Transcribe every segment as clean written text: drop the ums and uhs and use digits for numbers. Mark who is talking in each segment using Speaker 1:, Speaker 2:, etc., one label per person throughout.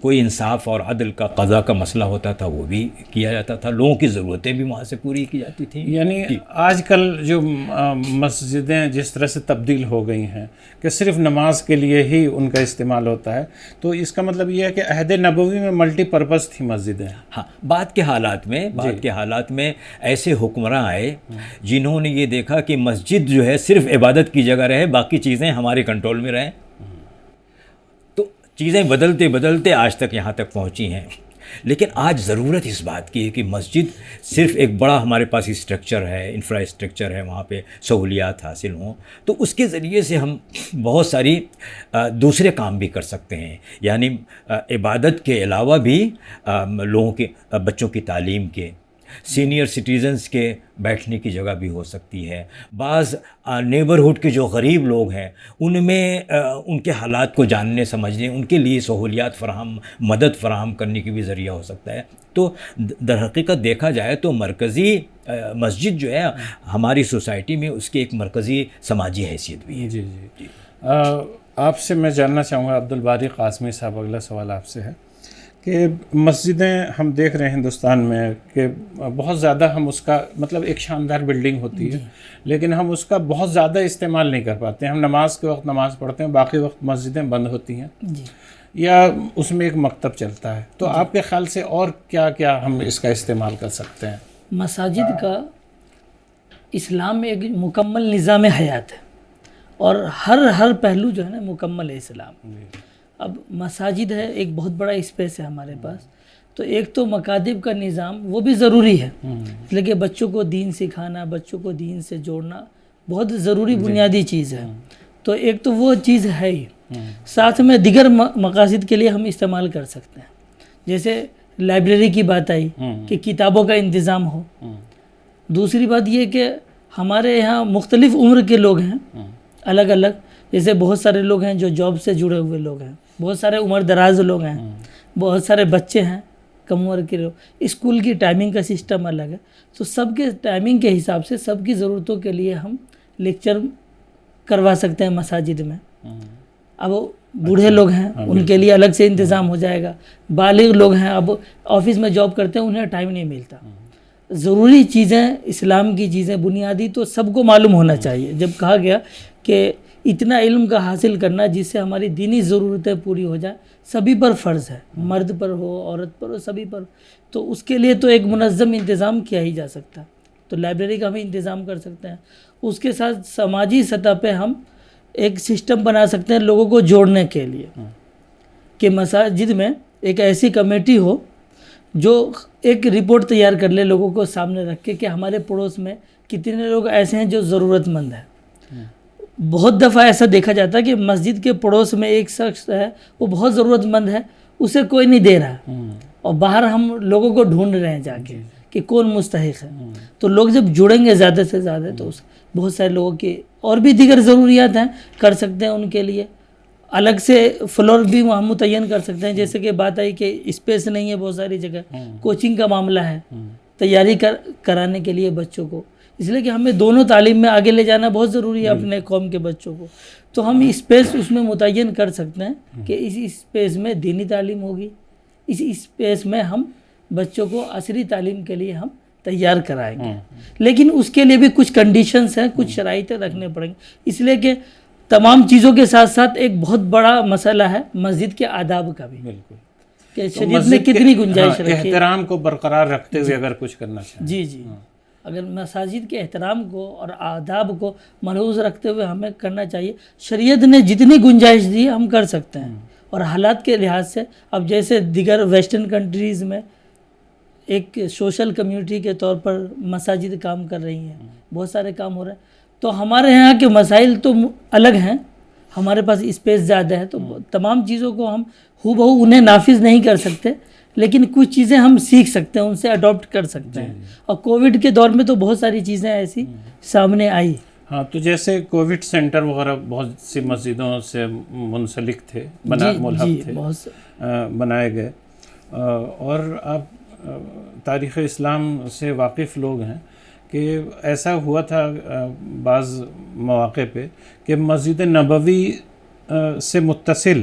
Speaker 1: کوئی انصاف اور عدل کا قضا کا مسئلہ ہوتا تھا وہ بھی کیا جاتا تھا، لوگوں کی ضرورتیں بھی وہاں سے پوری کی جاتی تھیں.
Speaker 2: یعنی آج کل جو مسجدیں جس طرح سے تبدیل ہو گئی ہیں کہ صرف نماز کے لیے ہی ان کا استعمال ہوتا ہے، تو اس کا مطلب یہ ہے کہ عہد نبوی میں ملٹی پرپز تھی مسجدیں.
Speaker 1: ہاں، بعد کے حالات میں ایسے حکمراں آئے جنہوں نے یہ دیکھا کہ مسجد جو ہے صرف عبادت کی جگہ رہے، باقی چیزیں ہمارے کنٹرول میں رہیں. تو چیزیں بدلتے بدلتے آج تک یہاں تک پہنچی ہیں. لیکن آج ضرورت اس بات کی ہے کہ مسجد صرف ایک بڑا ہمارے پاس اسٹرکچر ہے، انفراسٹرکچر ہے، وہاں پہ سہولیات حاصل ہوں تو اس کے ذریعے سے ہم بہت ساری دوسرے کام بھی کر سکتے ہیں. یعنی عبادت کے علاوہ بھی لوگوں کے بچوں کی تعلیم کے، سینئر سٹیزنز کے بیٹھنے کی جگہ بھی ہو سکتی ہے. بعض نیبرہڈ کے جو غریب لوگ ہیں ان میں ان کے حالات کو جاننے سمجھنے، ان کے لیے سہولیات مدد فراہم کرنے کی بھی ذریعہ ہو سکتا ہے. تو در حقیقت دیکھا جائے تو مرکزی مسجد جو ہے ہماری سوسائٹی میں اس کی ایک مرکزی سماجی حیثیت بھی ہے.
Speaker 2: جی جی جی. آپ سے میں جاننا چاہوں گا عبدالباری قاسمی صاحب، اگلا سوال آپ سے ہے کہ مسجدیں ہم دیکھ رہے ہیں ہندوستان میں کہ بہت زیادہ ہم اس کا مطلب ایک شاندار بلڈنگ ہوتی ہے لیکن ہم اس کا بہت زیادہ استعمال نہیں کر پاتے ہیں. ہم نماز کے وقت نماز پڑھتے ہیں، باقی وقت مسجدیں بند ہوتی ہیں یا اس میں ایک مکتب چلتا ہے. تو آپ کے خیال سے اور کیا کیا ہم اس کا استعمال کر سکتے ہیں؟
Speaker 3: مساجد کا اسلام میں ایک مکمل نظام حیات ہے اور ہر پہلو جو ہے نا مکمل ہے اسلام. اب مساجد ہے، ایک بہت بڑا اسپیس ہے ہمارے پاس، تو ایک تو مکاتب کا نظام وہ بھی ضروری ہے، لیکن بچوں کو دین سکھانا، بچوں کو دین سے جوڑنا بہت ضروری بنیادی چیز ہے. تو ایک تو وہ چیز ہے ہی، ساتھ میں دیگر مقاصد کے لیے ہم استعمال کر سکتے ہیں. جیسے لائبریری کی بات آئی کہ کتابوں کا انتظام ہو. دوسری بات یہ کہ ہمارے یہاں مختلف عمر کے لوگ ہیں، الگ الگ، جیسے بہت سارے لوگ ہیں جو جاب سے جڑے ہوئے لوگ ہیں، بہت سارے عمر دراز لوگ ہیں، بہت سارے بچے ہیں کم عمر کے لوگ. اسکول کی ٹائمنگ کا سسٹم الگ ہے. تو سب کے ٹائمنگ کے حساب سے سب کی ضرورتوں کے لیے ہم لیکچر کروا سکتے ہیں مساجد میں. اب بوڑھے لوگ ہیں ان کے لیے الگ سے انتظام ہو جائے گا. بالغ لوگ ہیں، اب آفس میں جاب کرتے ہیں، انہیں ٹائم نہیں ملتا. ضروری چیزیں، اسلام کی چیزیں بنیادی تو سب کو معلوم ہونا چاہیے. جب کہا گیا کہ اتنا علم کا حاصل کرنا جس سے ہماری دینی ضرورتیں پوری ہو جائیں، سبھی پر فرض ہے، مرد پر ہو، عورت پر ہو، سبھی پر. تو اس کے لیے تو ایک منظم انتظام کیا ہی جا سکتا ہے. تو لائبریری کا ہم انتظام کر سکتے ہیں. اس کے ساتھ سماجی سطح پہ ہم ایک سسٹم بنا سکتے ہیں لوگوں کو جوڑنے کے لیے کہ مساجد میں ایک ایسی کمیٹی ہو جو ایک رپورٹ تیار کر لے لوگوں کو سامنے رکھ کے کہ ہمارے پڑوس میں کتنے لوگ ایسے ہیں جو ضرورت مند ہیں. بہت دفعہ ایسا دیکھا جاتا ہے کہ مسجد کے پڑوس میں ایک شخص ہے، وہ بہت ضرورت مند ہے، اسے کوئی نہیں دے رہا، اور باہر ہم لوگوں کو ڈھونڈ رہے ہیں جا کے کہ کون مستحق ہے. تو لوگ جب جڑیں گے زیادہ سے زیادہ تو بہت سارے لوگوں کی اور بھی دیگر ضروریات ہیں، کر سکتے ہیں. ان کے لیے الگ سے فلور بھی ہم متعین کر سکتے ہیں. جیسے کہ بات آئی کہ اسپیس نہیں ہے بہت ساری جگہ، کوچنگ کا معاملہ ہے، تیاری کرانے کے لیے بچوں کو، اس لیے کہ ہمیں دونوں تعلیم میں آگے لے جانا بہت ضروری ہے اپنے قوم کے بچوں کو. تو ہم اسپیس اس میں متعین کر سکتے ہیں کہ اس اسپیس میں دینی تعلیم ہوگی، اس اسپیس میں ہم بچوں کو عصری تعلیم کے لیے ہم تیار کرائیں گے. لیکن اس کے لیے بھی کچھ کنڈیشنز ہیں، کچھ شرائط رکھنے پڑیں گے. اس لیے کہ تمام چیزوں کے ساتھ ساتھ ایک بہت بڑا مسئلہ ہے مسجد کے آداب کا بھی،
Speaker 2: بالکل،
Speaker 3: کہ شریعت میں کتنی گنجائش رکھی ہے.
Speaker 2: احترام کو برقرار رکھتے ہوئے اگر کچھ کرنا چاہیں.
Speaker 3: جی اگر مساجد کے احترام کو اور آداب کو ملحوظ رکھتے ہوئے ہمیں کرنا چاہیے. شریعت نے جتنی گنجائش دی ہم کر سکتے ہیں. اور حالات کے لحاظ سے اب جیسے دیگر ویسٹرن کنٹریز میں ایک سوشل کمیونٹی کے طور پر مساجد کام کر رہی ہیں، بہت سارے کام ہو رہے ہیں. تو ہمارے یہاں کے مسائل تو الگ ہیں، ہمارے پاس اسپیس زیادہ ہے، تو تمام چیزوں کو ہم ہو بہو انہیں نافذ نہیں کر سکتے، لیکن کچھ چیزیں ہم سیکھ سکتے ہیں، ان سے اڈاپٹ کر سکتے ہیں. اور کووڈ کے دور میں تو بہت ساری چیزیں ایسی سامنے آئی.
Speaker 2: ہاں، تو جیسے کووڈ سینٹر وغیرہ بہت سی مسجدوں سے منسلک تھے، ملحق تھے، بنائے گئے. اور آپ تاریخ اسلام سے واقف لوگ ہیں کہ ایسا ہوا تھا بعض مواقع پہ کہ مسجد نبوی سے متصل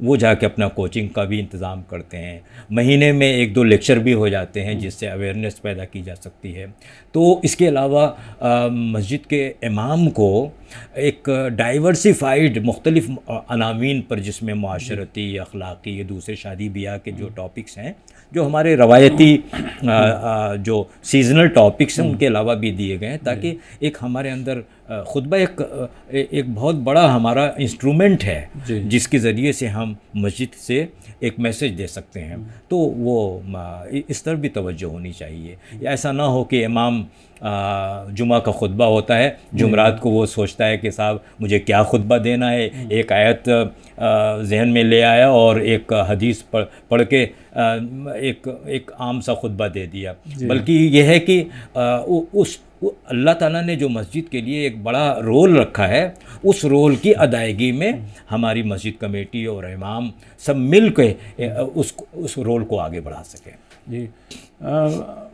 Speaker 1: وہ جا کے اپنا کوچنگ کا بھی انتظام کرتے ہیں. مہینے میں 1-2 لیکچر بھی ہو جاتے ہیں جس سے اویئرنیس پیدا کی جا سکتی ہے. تو اس کے علاوہ مسجد کے امام کو ایک ڈائیورسیفائیڈ مختلف عناوین پر، جس میں معاشرتی، اخلاقی، دوسرے شادی بیاہ کے جو ٹاپکس ہیں، جو ہمارے روایتی جو سیزنل ٹاپکس ہیں، ان کے علاوہ بھی دیے گئے ہیں، تاکہ ایک ہمارے اندر خطبہ ایک بہت بڑا ہمارا انسٹرومنٹ ہے جس کے ذریعے سے ہم مسجد سے ایک میسج دے سکتے ہیں. تو وہ اس طرف بھی توجہ ہونی چاہیے. ایسا نہ ہو کہ امام جمعہ کا خطبہ ہوتا ہے، جمعرات کو وہ سوچتا ہے کہ صاحب مجھے کیا خطبہ دینا ہے، ایک آیت ذہن میں لے آیا اور ایک حدیث پڑھ کے ایک عام سا خطبہ دے دیا. بلکہ یہ ہے کہ اللہ تعالیٰ نے جو مسجد کے لیے ایک بڑا رول رکھا ہے، اس رول کی ادائیگی میں ہماری مسجد کمیٹی اور امام سب مل کے اس رول کو آگے بڑھا سکیں.
Speaker 2: جی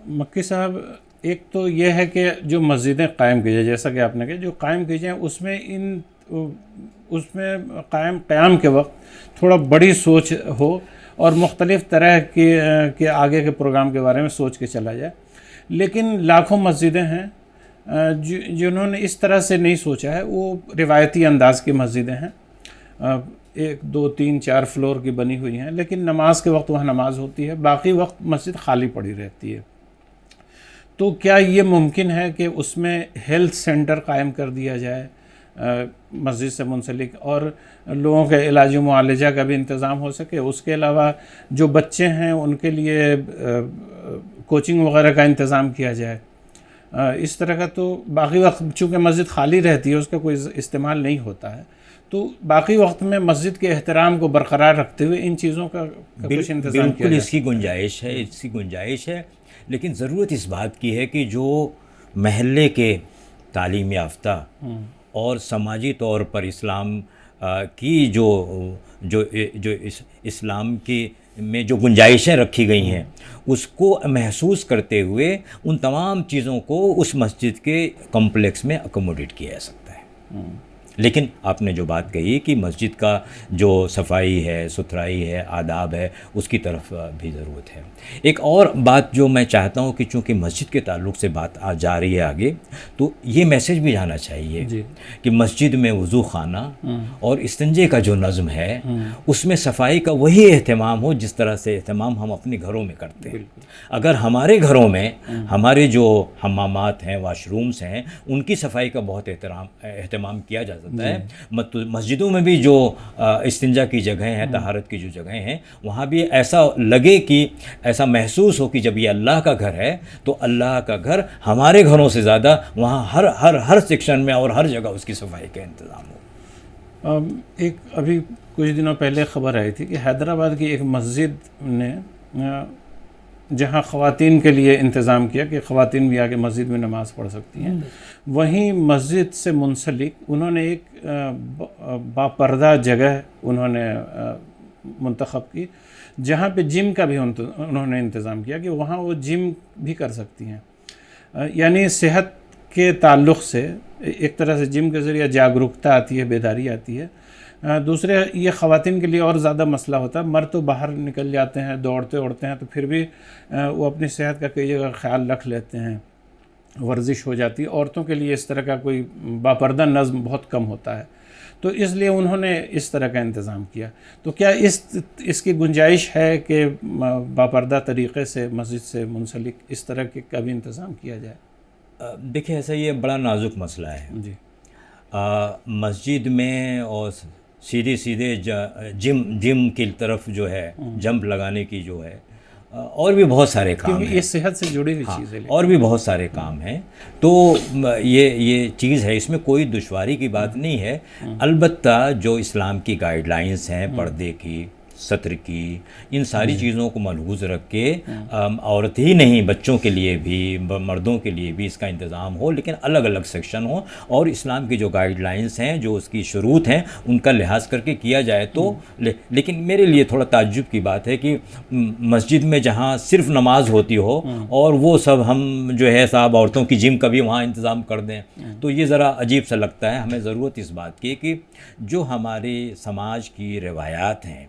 Speaker 2: مکی صاحب، ایک تو یہ ہے کہ جو مسجدیں قائم کی جائیں، جیسا کہ آپ نے کہا، جو قائم کی جائیں اس میں قیام کے وقت تھوڑا بڑی سوچ ہو اور مختلف طرح کے آگے کے پروگرام کے بارے میں سوچ کے چلا جائے. لیکن لاکھوں مسجدیں ہیں جنہوں نے اس طرح سے نہیں سوچا ہے. وہ روایتی انداز کی مسجدیں ہیں، 1 2 3 4 فلور کی بنی ہوئی ہیں، لیکن نماز کے وقت وہاں نماز ہوتی ہے، باقی وقت مسجد خالی پڑی رہتی ہے. تو کیا یہ ممکن ہے کہ اس میں ہیلتھ سینٹر قائم کر دیا جائے مسجد سے منسلک، اور لوگوں کے علاج و معالجہ کا بھی انتظام ہو سکے؟ اس کے علاوہ جو بچے ہیں ان کے لیے کوچنگ وغیرہ کا انتظام کیا جائے. اس طرح کا تو باقی وقت چونکہ مسجد خالی رہتی ہے، اس کا کوئی استعمال نہیں ہوتا ہے، تو باقی وقت میں مسجد کے احترام کو برقرار رکھتے ہوئے ان چیزوں کا کچھ انتظام کیا
Speaker 1: بالکل
Speaker 2: جائے.
Speaker 1: اس کی گنجائش ہے. لیکن ضرورت اس بات کی ہے کہ جو محلے کے تعلیم یافتہ اور سماجی طور پر اسلام کی جو اسلام کی میں جو گنجائشیں رکھی گئی ہیں، اس کو محسوس کرتے ہوئے ان تمام چیزوں کو اس مسجد کے کمپلیکس میں اکوموڈیٹ کیا جا سکتا ہے. لیکن آپ نے جو بات کہی کہ مسجد کا جو صفائی ہے، ستھرائی ہے، آداب ہے، اس کی طرف بھی ضرورت ہے. ایک اور بات جو میں چاہتا ہوں کہ چونکہ مسجد کے تعلق سے بات جا رہی ہے آگے، تو یہ میسج بھی جانا چاہیے کہ مسجد میں وضو خانہ اور استنجے کا جو نظم ہے، اس میں صفائی کا وہی اہتمام ہو جس طرح سے اہتمام ہم اپنے گھروں میں کرتے ہیں. اگر ہمارے گھروں میں ہمارے جو حمامات ہیں، واش رومز ہیں، ان کی صفائی کا بہت اہتمام کیا جاتا ہے، مسجدوں میں بھی جو استنجا کی جگہیں ہیں، طہارت کی جو جگہیں ہیں، وہاں بھی ایسا لگے کہ ایسا محسوس ہو کہ جب یہ اللہ کا گھر ہے تو اللہ کا گھر ہمارے گھروں سے زیادہ وہاں ہر سیکشن میں اور ہر جگہ اس کی صفائی کا انتظام ہو.
Speaker 2: ایک ابھی کچھ دنوں پہلے خبر آئی تھی کہ حیدرآباد کی ایک مسجد نے جہاں خواتین کے لیے انتظام کیا کہ خواتین بھی آ کے مسجد میں نماز پڑھ سکتی ہیں، وہیں مسجد سے منسلک انہوں نے ایک باپردہ جگہ انہوں نے منتخب کی، جہاں پہ جم کا بھی انہوں نے انتظام کیا کہ وہاں وہ جم بھی کر سکتی ہیں. یعنی صحت کے تعلق سے ایک طرح سے جم کے ذریعے جاگرکتا آتی ہے، بیداری آتی ہے. دوسرے یہ خواتین کے لیے اور زیادہ مسئلہ ہوتا ہے، مرد تو باہر نکل جاتے ہیں، دوڑتے ہیں، تو پھر بھی وہ اپنی صحت کا کئی جگہ خیال رکھ لیتے ہیں، ورزش ہو جاتی ہے. عورتوں کے لیے اس طرح کا کوئی باپردہ نظم بہت کم ہوتا ہے، تو اس لیے انہوں نے اس طرح کا انتظام کیا. تو کیا اس کی گنجائش ہے کہ باپردہ طریقے سے مسجد سے منسلک اس طرح کے کا بھی انتظام کیا جائے؟
Speaker 1: دیکھیں، ایسا یہ بڑا نازک مسئلہ ہے.
Speaker 2: جی،
Speaker 1: مسجد میں اور سیدھے جم کی طرف جو ہے، جمپ لگانے کی جو ہے، اور بھی بہت سارے کام ہیں،
Speaker 2: یہ صحت سے جڑی ہوئی چیز ہے،
Speaker 1: اور بھی بہت سارے کام ہیں. تو یہ چیز ہے، اس میں کوئی دشواری کی بات نہیں ہے. البتہ جو اسلام کی گائیڈ لائنز ہیں پردے کی، سطر کی، ان ساری چیزوں کو ملحوظ رکھ کے عورت ہی نہیں بچوں کے لیے بھی مردوں کے لیے بھی اس کا انتظام ہو، لیکن الگ الگ سیکشن ہوں، اور اسلام کی جو گائیڈ لائنس ہیں، جو اس کی شروط ہیں، ان کا لحاظ کر کے کیا جائے تو لیکن میرے لیے تھوڑا تعجب کی بات ہے کہ مسجد میں جہاں صرف نماز ہوتی ہو اور وہ سب ہم جو ہے صاحب عورتوں کی جم کا بھی وہاں انتظام کر دیں، تو یہ ذرا عجیب سا لگتا ہے۔ ہمیں ضرورت اس بات کی کہ جو ہمارے سماج کی روایات ہیں،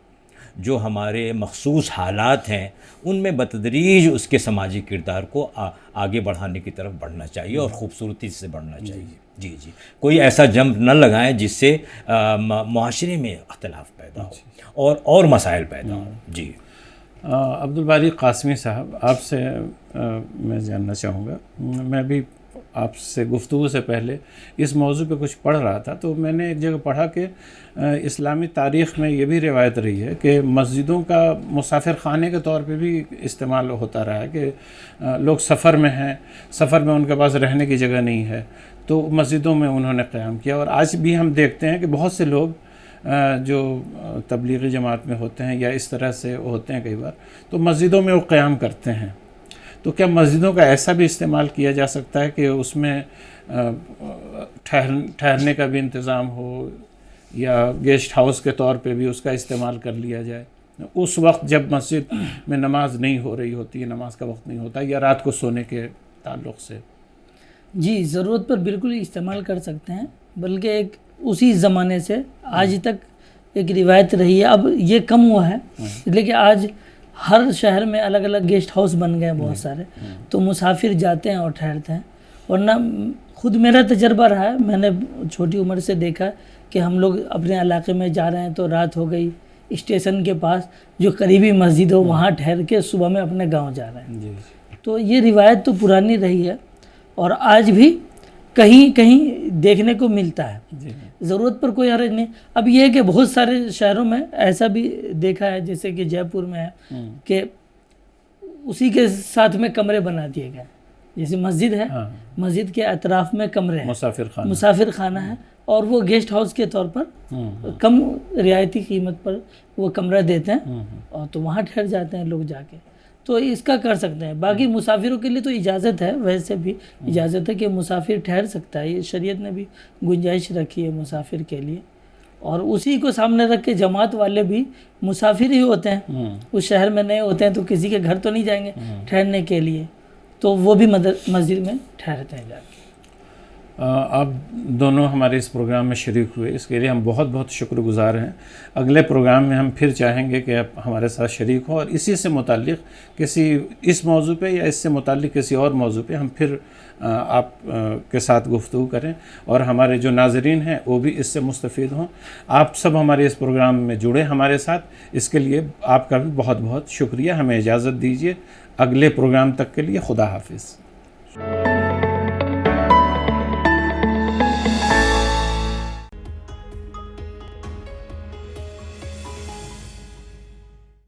Speaker 1: جو ہمارے مخصوص حالات ہیں، ان میں بتدریج اس کے سماجی کردار کو آگے بڑھانے کی طرف بڑھنا چاہیے اور خوبصورتی سے بڑھنا چاہیے۔ جی جی، کوئی ایسا جمپ نہ لگائیں جس سے معاشرے میں اختلاف پیدا ہو اور مسائل پیدا ہوں۔ جی
Speaker 2: عبدالباری قاسمی صاحب، آپ سے میں جاننا چاہوں گا، میں بھی آپ سے گفتگو سے پہلے اس موضوع پہ کچھ پڑھ رہا تھا، تو میں نے ایک جگہ پڑھا کہ اسلامی تاریخ میں یہ بھی روایت رہی ہے کہ مسجدوں کا مسافر خانے کے طور پہ بھی استعمال ہوتا رہا ہے کہ لوگ سفر میں ہیں، سفر میں ان کے پاس رہنے کی جگہ نہیں ہے، تو مسجدوں میں انہوں نے قیام کیا۔ اور آج بھی ہم دیکھتے ہیں کہ بہت سے لوگ جو تبلیغی جماعت میں ہوتے ہیں یا اس طرح سے ہوتے ہیں کئی بار، تو مسجدوں میں وہ قیام کرتے ہیں۔ تو کیا مسجدوں کا ایسا بھی استعمال کیا جا سکتا ہے کہ اس میں ٹھہرنے کا بھی انتظام ہو، یا گیسٹ ہاؤس کے طور پہ بھی اس کا استعمال کر لیا جائے اس وقت جب مسجد میں نماز نہیں ہو رہی ہوتی ہے، نماز کا وقت نہیں ہوتا، یا رات کو سونے کے تعلق سے؟
Speaker 3: جی، ضرورت پر بالکل استعمال کر سکتے ہیں، بلکہ ایک اسی زمانے سے آج تک ایک روایت رہی ہے۔ اب یہ کم ہوا ہے، لیکن آج ہر شہر میں الگ الگ گیسٹ ہاؤس بن گئے ہیں بہت سارے، تو مسافر جاتے ہیں اور ٹھہرتے ہیں۔ ورنہ خود میرا تجربہ رہا ہے، میں نے چھوٹی عمر سے دیکھا کہ ہم لوگ اپنے علاقے میں جا رہے ہیں تو رات ہو گئی، اسٹیشن کے پاس جو قریبی مسجد ہو وہاں ٹھہر کے صبح میں اپنے گاؤں جا رہے ہیں۔ تو یہ روایت تو پرانی رہی ہے اور آج بھی کہیں کہیں دیکھنے کو ملتا ہے۔ ضرورت پر کوئی حرج نہیں۔ اب یہ ہے کہ بہت سارے شہروں میں ایسا بھی دیکھا ہے، جیسے کہ جے پور میں ہے کہ اسی کے ساتھ میں کمرے بنا دیے گئے، جیسے مسجد ہے، مسجد کے اطراف میں کمرے ہیں، مسافر خانہ ہے، اور وہ گیسٹ ہاؤس کے طور پر کم رعایتی قیمت پر وہ کمرہ دیتے ہیں، اور تو وہاں ٹھہر جاتے ہیں لوگ جا کے۔ تو اس کا کر سکتے ہیں۔ باقی مسافروں کے لیے تو اجازت ہے، ویسے بھی اجازت ہے کہ مسافر ٹھہر سکتا ہے، یہ شریعت نے بھی گنجائش رکھی ہے مسافر کے لیے۔ اور اسی کو سامنے رکھ کے جماعت والے بھی مسافر ہی ہوتے ہیں، اس شہر میں نئے ہوتے ہیں، تو کسی کے گھر تو نہیں جائیں گے ٹھہرنے کے لیے، تو وہ بھی مسجد میں ٹھہرتے ہیں جا کے۔
Speaker 2: آپ دونوں ہمارے اس پروگرام میں شریک ہوئے، اس کے لیے ہم بہت بہت شکر گزار ہیں۔ اگلے پروگرام میں ہم پھر چاہیں گے کہ آپ ہمارے ساتھ شریک ہوں، اور اسی سے متعلق کسی اس موضوع پہ یا اس سے متعلق کسی اور موضوع پہ ہم پھر آپ کے ساتھ گفتگو کریں، اور ہمارے جو ناظرین ہیں وہ بھی اس سے مستفید ہوں۔ آپ سب ہمارے اس پروگرام میں جڑے ہمارے ساتھ، اس کے لیے آپ کا بھی بہت بہت شکریہ۔ ہمیں اجازت دیجیے، اگلے پروگرام تک کے لیے خدا حافظ۔